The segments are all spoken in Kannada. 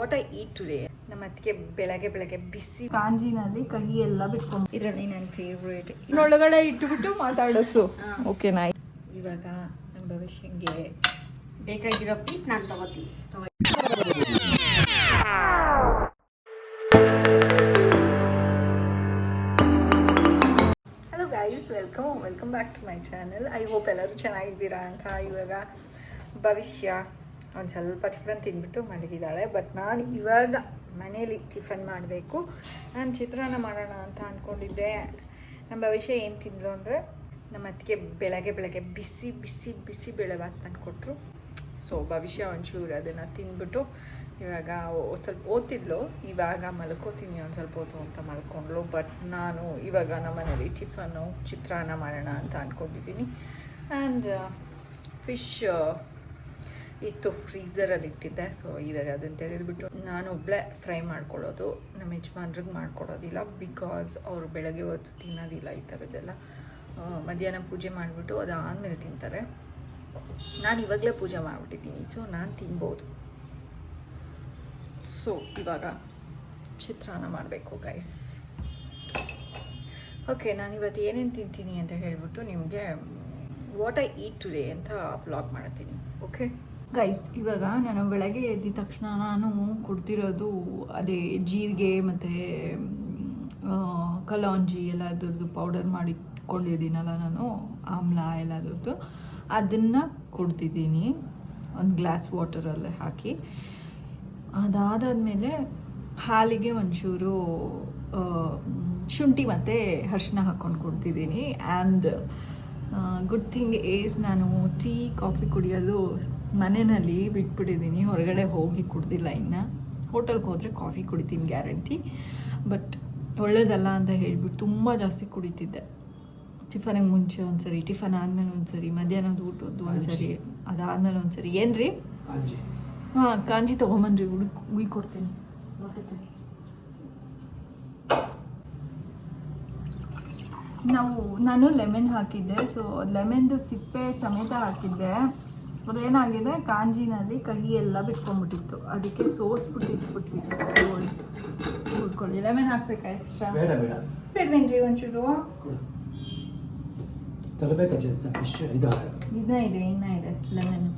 What I eat today. ನಮ್ಮ ಅದಕ್ಕೆ ಬೆಳಗ್ಗೆ ಬಿಸಿ ಕಾಂಜಿನಲ್ಲಿ ಕಹಿ ಎಲ್ಲ ಬಿಟ್ಕೊಂಡು ಇದರಲ್ಲಿ ನನ್ನ ಫೇವ್ರೇಟ್ ಒಳಗಡೆ ಇಟ್ಬಿಟ್ಟು ಮಾತಾಡೋದು. ಓಕೆನಾ? ಇವಾಗ ನಮ್ಮ ಭವಿಷ್ಯಂಗೆ ಬೇಕಾಗಿರೋ ಪೀಸ್ ನಾನು ತಗೋತೀನಿ. Hello guys, welcome back to my channel. I hope ಎಲ್ಲರೂ ಚೆನ್ನಾಗಿದ್ದೀರಾ ಅಂತ. ಇವಾಗ ಭವಿಷ್ಯ ಒಂದು ಸ್ವಲ್ಪ ಟಿಫನ್ ತಿಂದ್ಬಿಟ್ಟು ಮಲಗಿದ್ದಾಳೆ. ಬಟ್ ನಾನು ಇವಾಗ ಮನೇಲಿ ಟಿಫನ್ ಮಾಡಬೇಕು. ನಾನು ಚಿತ್ರಾನ್ನ ಮಾಡೋಣ ಅಂತ ಅಂದ್ಕೊಂಡಿದ್ದೆ. ನಮ್ಮ ಭವಿಷ್ಯ ಏನು ತಿಂದ್ರು ಅಂದರೆ ನಮ್ಮ ಅದಕ್ಕೆ ಬೆಳಗ್ಗೆ ಬಿಸಿ ಬೇಳೆಭಾತ್ ತಂದುಕೊಟ್ರು. ಸೊ ಭವಿಷ್ಯ ಒಂಚೂರು ಅದನ್ನು ತಿಂದ್ಬಿಟ್ಟು ಇವಾಗ ಸ್ವಲ್ಪ ಓದ್ತಿದ್ಲು. ಇವಾಗ ಮಲ್ಕೋತೀನಿ ಒಂದು ಸ್ವಲ್ಪ ಹೊತ್ತು ಅಂತ ಮಲ್ಕೊಂಡ್ಲು. ಬಟ್ ನಾನು ಇವಾಗ ನಮ್ಮ ಮನೇಲಿ ಟಿಫನ್ನು ಚಿತ್ರಾನ್ನ ಮಾಡೋಣ ಅಂತ ಅಂದ್ಕೊಂಡಿದ್ದೀನಿ. ಆ್ಯಂಡ್ ಫಿಶ್ ಇತ್ತು, ಫ್ರೀಝರಲ್ಲಿ ಇಟ್ಟಿದ್ದೆ. ಸೊ ಇವಾಗ ಅದನ್ನು ತೆಗೆದುಬಿಟ್ಟು ನಾನು ಒಬ್ಬಳೇ ಫ್ರೈ ಮಾಡ್ಕೊಳ್ಳೋದು. ನಮ್ಮ ಯಜಮಾನ್ರಿಗೆ ಮಾಡ್ಕೊಡೋದಿಲ್ಲ, ಬಿಕಾಸ್ ಅವರು ಬೆಳಗ್ಗೆ ಹೊತ್ತು ತಿನ್ನೋದಿಲ್ಲ ಈ ಥರದ್ದೆಲ್ಲ. ಮಧ್ಯಾಹ್ನ ಪೂಜೆ ಮಾಡಿಬಿಟ್ಟು ಅದಾದಮೇಲೆ ತಿಂತಾರೆ. ನಾನು ಇವಾಗಲೇ ಪೂಜೆ ಮಾಡಿಬಿಟ್ಟಿದ್ದೀನಿ, ಸೊ ನಾನು ತಿನ್ಬೋದು. ಸೊ ಇವಾಗ ಚಿತ್ರಾನ್ನ ಮಾಡಬೇಕು ಗೈಸ್. ಓಕೆ, ನಾನು ಇವತ್ತು ಏನೇನು ತಿಂತೀನಿ ಅಂತ ಹೇಳಿಬಿಟ್ಟು ನಿಮಗೆ ವಾಟ್ ಐ ಈಟ್ ಟುಡೇ ಅಂತ ವ್ಲಾಗ್ ಮಾಡ್ತೀನಿ. ಓಕೆ ಗೈಸ್, ಇವಾಗ ನಾನು ಬೆಳಗ್ಗೆ ಎದ್ದ ತಕ್ಷಣ ನಾನು ಕೊಡ್ತಿರೋದು ಅದೇ ಜೀರಿಗೆ ಮತ್ತು ಕಲಾಂಜಿ ಎಲ್ಲದ್ರದ್ದು ಪೌಡರ್ ಮಾಡಿಕೊಂಡಿದ್ದೀನಲ್ಲ ನಾನು, ಆಮ್ಲ ಎಲ್ಲದ್ರದ್ದು, ಅದನ್ನು ಕೊಡ್ತಿದ್ದೀನಿ ಒಂದು ಗ್ಲಾಸ್ ವಾಟರಲ್ಲಿ ಹಾಕಿ. ಅದಾದಮೇಲೆ ಹಾಲಿಗೆ ಒಂಚೂರು ಶುಂಠಿ ಮತ್ತು ಅರಿಶಿನ ಹಾಕ್ಕೊಂಡು ಕೊಡ್ತಿದ್ದೀನಿ. ಆ್ಯಂಡ್ ಗುಡ್ ಥಿಂಗ್ ಈಸ್ ನಾನು ಟೀ ಕಾಫಿ ಕುಡಿಯೋದು ಮನೆಯಲ್ಲಿ ಬಿಟ್ಬಿಟ್ಟಿದ್ದೀನಿ, ಹೊರಗಡೆ ಹೋಗಿ ಕುಡ್ದಿಲ್ಲ. ಇನ್ನು ಹೋಟೆಲ್ಗೆ ಹೋದರೆ ಕಾಫಿ ಕುಡಿತೀನಿ ಗ್ಯಾರಂಟಿ. ಬಟ್ ಒಳ್ಳೇದಲ್ಲ ಅಂತ ಹೇಳ್ಬಿಟ್ಟು ತುಂಬ ಜಾಸ್ತಿ ಕುಡಿತಿದ್ದೆ. ಟಿಫನಿಗೆ ಮುಂಚೆ ಒಂದ್ಸರಿ, ಟಿಫನ್ ಆದಮೇಲೆ ಒಂದ್ಸರಿ, ಮಧ್ಯಾಹ್ನದ ಊಟದ್ದು ಒಂದ್ಸರಿ, ಅದಾದಮೇಲೆ ಒಂದ್ಸರಿ. ಏನು ರೀ? ಹಾಂ, ಕಾಂಜಿ ತೊಗೊಂಬನ್ರಿ, ಉಯ್ ಕೊಡ್ತೀನಿ. ನಾನು ಲೆಮನ್ ಹಾಕಿದ್ದೆ. ಸೊ ಲೆಮನ್ದು ಸಿಪ್ಪೆ ಸಮೇತ ಹಾಕಿದ್ದೆ. ಏನಾಗಿದೆ, ಕಾಂಜಿನಲ್ಲಿ ಕಹಿ ಎಲ್ಲ ಬಿಟ್ಕೊಂಡ್ಬಿಟ್ಟಿತ್ತು, ಅದಕ್ಕೆ ಸೋಸ್ಬಿಟ್ಟು ಹುಡ್ಕೊಳ್ಳಿ. ಲೆಮನ್ ಹಾಕ್ಬೇಕಾ ಎಕ್ಸ್ಟ್ರಾ? ಬೇಡವೇನ್ರಿ ಒಂಚೂರು? ಇನ್ನ ಇದೆ ಲೆಮನ್.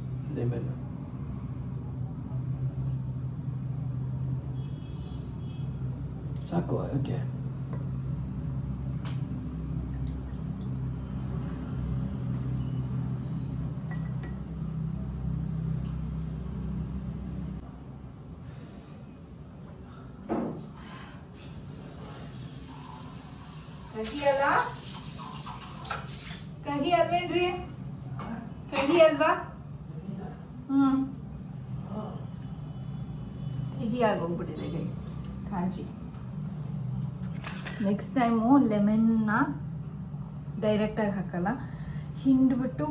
ಸಾಕು. ಓಕೆ, ಕಹಿ ಅಲ್ವೇನ್ರಿ? ಕಹಿ ಅಲ್ವಾ? ಕಹಿ ಆಗೋಗ್ಬಿಟ್ಟಿದೆ ಗೈಸ್ ಕಾಂಜಿ. ನೆಕ್ಸ್ಟ್ ಟೈಮು ಲೆಮನ್ನ ಡೈರೆಕ್ಟಾಗಿ ಹಾಕಲ್ಲ, ಹಿಂಡ್ಬಿಟ್ಟು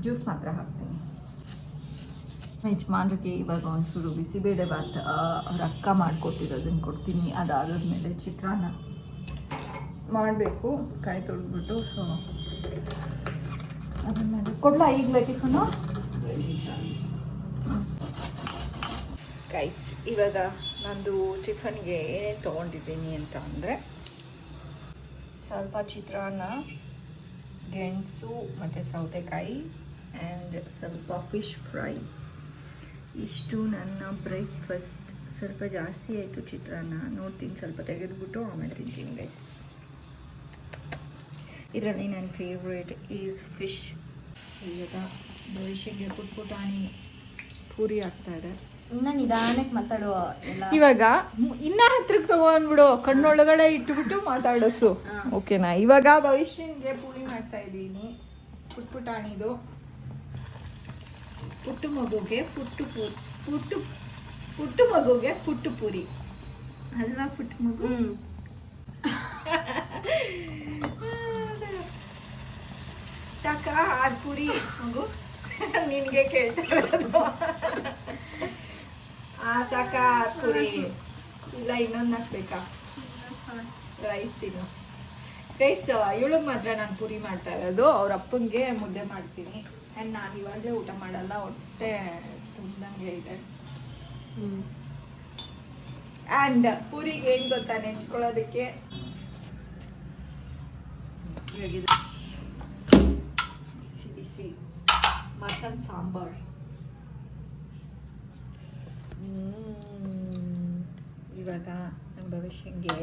ಜ್ಯೂಸ್ ಮಾತ್ರ ಹಾಕ್ತೀನಿ. ಯಜಮಾನ್ರಿಗೆ ಇವಾಗ ಒಂಚೂರು ಬಿಸಿಬೇಳೆ ಭಾತ್ ಅವ್ರ ಅಕ್ಕ ಮಾಡಿಕೊಟ್ಟಿರೋದನ್ನು ಕೊಡ್ತೀನಿ. ಅದಾದ್ಮೇಲೆ ಚಿತ್ರಾನ್ನ ಮಾಡಬೇಕು, ಕಾಯಿ ತೊಳೆದ್ಬಿಟ್ಟು. ಸೊ ಅದನ್ನು ಕೊಡ್ಲಾ ಈಗಲೇ ಟಿಫನು? ಗೈಸ್, ಇವಾಗ ನಂದು ಟಿಫನ್ಗೆ ಏನೇನು ತೊಗೊಂಡಿದ್ದೀನಿ ಅಂತ ಅಂದರೆ ಸ್ವಲ್ಪ ಚಿತ್ರಾನ್ನ, ಗೆಣಸು ಮತ್ತು ಸೌತೆಕಾಯಿ ಆ್ಯಂಡ್ ಸ್ವಲ್ಪ ಫಿಶ್ ಫ್ರೈ. ಇಷ್ಟು ನನ್ನ ಬ್ರೇಕ್ಫಾಸ್ಟ್. ಸ್ವಲ್ಪ ಜಾಸ್ತಿ ಆಯಿತು ಚಿತ್ರಾನ್ನ, ನೋಡ್ತೀನಿ ಸ್ವಲ್ಪ ತೆಗೆದುಬಿಟ್ಟು ಆಮೇಲೆ ತಿಂತೀನಿ ಗೈಸ್. ಇದರಲ್ಲಿ ನನ್ನ ಫೇವ್ರೇಟ್ ಈಸ್ ಫಿಶ್. ಇವಾಗ ಭವಿಷ್ಯಕ್ಕೆ ಪುಟಾಣಿ ಪೂರಿ ಆಗ್ತಾಯಿದೆ. ಇನ್ನ ನಿಧಾನಕ್ಕೆ ಮಾತಾಡುವ. ಇವಾಗ ಇನ್ನ ಹತ್ರಕ್ಕೆ ತಗೊಂಡ್ಬಿಡು, ಕಣ್ಣೊಳಗಡೆ ಇಟ್ಬಿಟ್ಟು ಮಾತಾಡೋಸು. ಓಕೆನಾ? ಇವಾಗ ಭವಿಷ್ಯಂಗೆ ಪೂರಿ ಮಾಡ್ತಾ ಇದ್ದೀನಿ, ಪುಟಾಣಿದು. ಪುಟ್ಟು ಮಗುಗೆ ಪುಟ್ಟು ಪೂರಿ ಅಲ್ವಾ? ಪುಟ್ಟು ಮಗು ಸಾಕ 6 ಪೂರಿ ಮಗು ನಿನಗೆ ಕೇಳ್ತಾ ಇರೋದು. ಸಾಕ 6 ಪೂರಿ ಇಲ್ಲ ಇನ್ನೊಂದು ಹಾಕ್ಬೇಕಾ? ರೈಸ್ ತಿನ್ನು ಗೈಸ್. ಇವಳಿಗೆ ಮಾತ್ರ ನಾನು ಪೂರಿ ಮಾಡ್ತಾ ಇರೋದು, ಅವ್ರ ಅಪ್ಪಂಗೆ ಮುದ್ದೆ ಮಾಡ್ತೀನಿ. ಆ್ಯಂಡ್ ನಾನು ಇವಾಗಲೇ ಊಟ ಮಾಡಲ್ಲ, ಹೊಟ್ಟೆ ತುಂಬ್ದಂಗೆ ಇದೆ. ಆ್ಯಂಡ್ ಪೂರಿಗೆ ಏನು ಗೊತ್ತಾ ನೆಂಚ್ಕೊಳ್ಳೋದಕ್ಕೆ ಬಿಸಿ ಬಿಸಿ ಮಟನ್ ಸಾಂಬಾರ್. ಇವಾಗ ನಮ್ಮ ಭವಿಷ್ಯಂಗೆ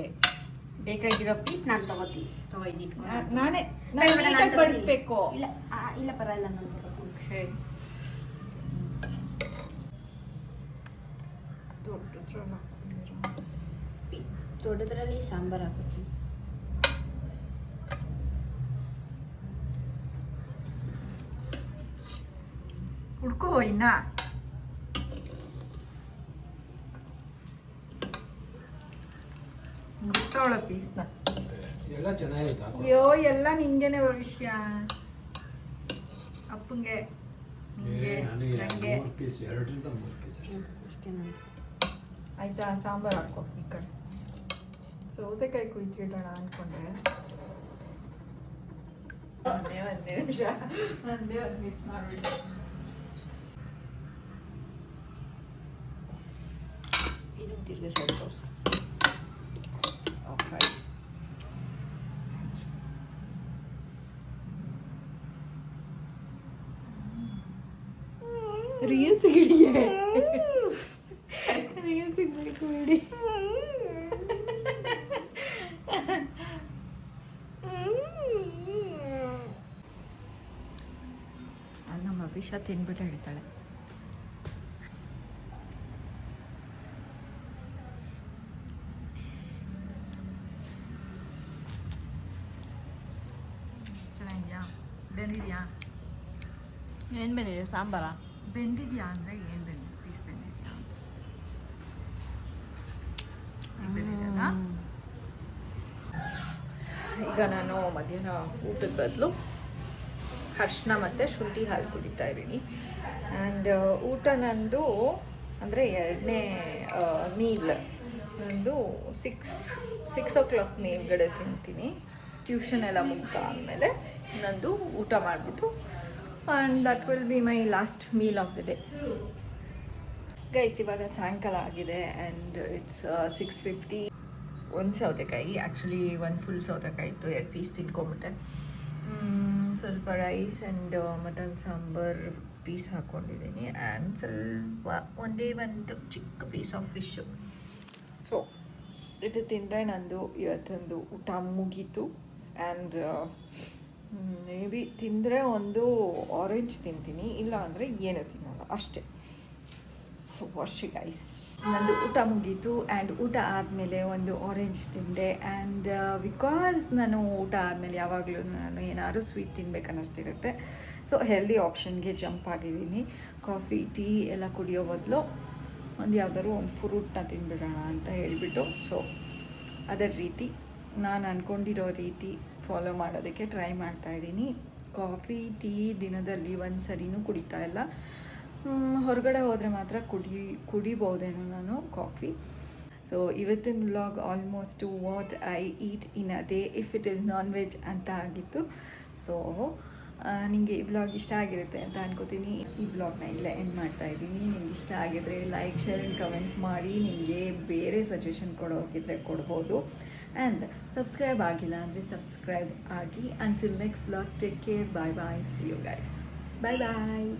ಬೇಕಾಗಿರೋ ಪೀಸ್ ನಾನು ತಗೋತೀನಿ. ನಾನೇ ನೀಟಾಗಿ ಬಡಿಸ್ಬೇಕು. ಇಲ್ಲ ಪರವಾಗಿಲ್ಲ, ನಾನು ತಗೋತೀನಿ. ಓಕೆ, ದೊಡ್ಡದ್ರಲ್ಲಿ ಸಾಂಬಾರ್ ಹಾಕೋತೀನಿ. ಹುಡ್ಕೋ ಇನ್ನ. ಮುಗ್ತಾವಳ ಪೀಸ್ನ. ಎಲ್ಲ ಚೆನ್ನಾಗಿರುತ್ತೆ. ಅಯ್ಯೋ ಎಲ್ಲ ನಿಂಗೆನೆ ಭವಿಷ್ಯ. ಅಪ್ಪಂಗೆ ನಿಂಗೆ ನಂಗೆ. 3 ಪೀಸ್, 2ರಿಂದ 3 ಪೀಸ್ ಅಷ್ಟೇ ನಾನು. ಆಯ್ತಾ, ಸಾಂಬಾರು ಹಾಕೋ ಈ ಕಡೆ. ಸೌತೆಕಾಯಿ ಕುಯ್ತಿಡೋಣ ಅನ್ಕೊಂಡೆ. ಒಂದೇ ನಿಮಿಷ, ಒಂದೇ ಒಂದು ಮಿಸ್ ಮಾಡ್ಬಿಟ್ಟೆ. ಇದನ್ನು ತಿರ್ಗಿ ಸೈಡ್ ತೋರಿಸು. ಓಕೆ, ರೀಲ್ಸ್ ಹಿಡಿಯೇ, ರೀಲ್ಸ್ ಬೇಕು ಬಿಡಿ. ನಮ್ಮ ಅಭಿಷಾ ತಿನ್ಬಿಟ್ಟು ಹೇಳ್ತಾಳೆ. ಚೆನ್ನಾಗಿದ್ಯಾ? ಬೆಂದಿದ್ಯಾ? ಏನು ಬಂದಿದೆ? ಸಾಂಬಾರಾ? ಬೆಂದಿದ್ಯಾ ಅಂದರೆ ಏನು ಬೆಂದಿದೆ? ಪೀಸ್ ಬೆಂದಿದ್ಯಾ? ಈಗ ಬೆಂದಿದೆಯಲ್ಲ. ಈಗ ನಾನು ಮಧ್ಯಾಹ್ನ ಊಟದ ಬದಲು ಅರ್ಶಿನ ಮತ್ತು ಶುಂಠಿ ಹಾಲು ಕುಡಿತಾ ಇದ್ದೀನಿ. ಆ್ಯಂಡ್ ಊಟ ನಂದು ಅಂದರೆ 2ನೇ ಮೀಲ್ ನಂದು 6 o'clock ಮೇಲ್ಗಡೆ ತಿಂತೀನಿ. ಟ್ಯೂಷನ್ ಎಲ್ಲ ಮುಗ್ದಾದಮೇಲೆ ನಂದು ಊಟ ಮಾಡಿಬಿಟ್ಟು, and that will be my last meal of the day. Guys, ಇವಾಗ ಸಾಯಂಕಾಲ ಆಗಿದೆ ಆ್ಯಂಡ್ ಇಟ್ಸ್ 6:50. ಒಂದು ಸೌತೆಕಾಯಿ, ಆ್ಯಕ್ಚುಲಿ 1 ಫುಲ್ ಸೌತೆಕಾಯಿ ಇತ್ತು, 2 ಪೀಸ್ ತಿನ್ಕೊಂಬಿಟ್ಟೆ. ಸ್ವಲ್ಪ rice and mutton sambar piece ಹಾಕ್ಕೊಂಡಿದ್ದೀನಿ ಆ್ಯಂಡ್ ಸ್ವಲ್ಪ ಒಂದೇ ಒಂದು ಚಿಕ್ಕ ಪೀಸ್ ಆಫ್ ಫಿಶ್ಶು. ಸೊ ಇದು ತಿಂದರೆ ನಂದು ಇವತ್ತೊಂದು ಊಟ ಮುಗೀತು. ಆ್ಯಂಡ್ ಮೇ ಬಿ ತಿಂದರೆ ಒಂದು ಆರೆಂಜ್ ತಿಂತೀನಿ, ಇಲ್ಲ ಅಂದರೆ ಏನೂ ತಿನ್ನೋಲ್ಲ ಅಷ್ಟೇ. ಸೊ ಅಷ್ಟೇ ಗೈಸ್, ನಂದು ಊಟ ಮುಗೀತು. ಆ್ಯಂಡ್ ಊಟ ಆದಮೇಲೆ ಒಂದು ಆರೆಂಜ್ ತಿಂದೆ. ಆ್ಯಂಡ್ ಬಿಕಾಸ್ ನಾನು ಊಟ ಆದಮೇಲೆ ಯಾವಾಗಲೂ ನಾನು ಏನಾದ್ರು ಸ್ವೀಟ್ ತಿನ್ಬೇಕು ಅನ್ನಿಸ್ತಿರುತ್ತೆ. ಸೊ ಹೆಲ್ದಿ ಆಪ್ಷನ್ಗೆ ಜಂಪ್ ಆಗಿದ್ದೀನಿ. ಕಾಫಿ ಟೀ ಎಲ್ಲ ಕುಡಿಯೋ ಬದಲು ಒಂದು ಯಾವುದಾದ್ರು ಒಂದು ಫ್ರೂಟ್ನ ತಿನ್ಬಿಡೋಣ ಅಂತ ಹೇಳಿಬಿಟ್ಟು, ಸೊ ಅದರ ರೀತಿ ನಾನು ಅಂದ್ಕೊಂಡಿರೋ ರೀತಿ ಫಾಲೋ ಮಾಡೋದಕ್ಕೆ ಟ್ರೈ ಮಾಡ್ತಾಯಿದ್ದೀನಿ. ಕಾಫಿ ಟೀ ದಿನದಲ್ಲಿ ಒಂದು ಸರಿನೂ ಕುಡಿತಾ ಇಲ್ಲ. ಹೊರಗಡೆ ಹೋದರೆ ಮಾತ್ರ ಕುಡಿಬೋದೇನೋ ನಾನು ಕಾಫಿ. ಸೊ ಇವತ್ತಿನ vlog almost what I eat in a day if it is non veg ಅಂತ ಆಗಿತ್ತು. ಸೊ ನಿಮಗೆ ಈ ವ್ಲಾಗ್ ಇಷ್ಟ ಆಗಿರುತ್ತೆ ಅಂತ ಅನ್ಕೋತೀನಿ. ಈ ವ್ಲಾಗ್ನ ಇಲ್ಲೇ ಎಂಡ್ ಮಾಡ್ತಾಯಿದ್ದೀನಿ. ನಿಮ್ಗೆ ಇಷ್ಟ ಆಗಿದ್ರೆ ಲೈಕ್, ಶೇರ್ ಆ್ಯಂಡ್ ಕಮೆಂಟ್ ಮಾಡಿ. ನಿಮಗೆ ಬೇರೆ ಸಜೆಷನ್ ಕೊಡೋಕಿದ್ರೆ ಕೊಡ್ಬೋದು. ಆ್ಯಂಡ್ ಸಬ್ಸ್ಕ್ರೈಬ್ ಆಗಿಲ್ಲ ಅಂದರೆ ಸಬ್ಸ್ಕ್ರೈಬ್ ಆಗಿ. Until next vlog, take care, bye bye, see you guys, bye bye.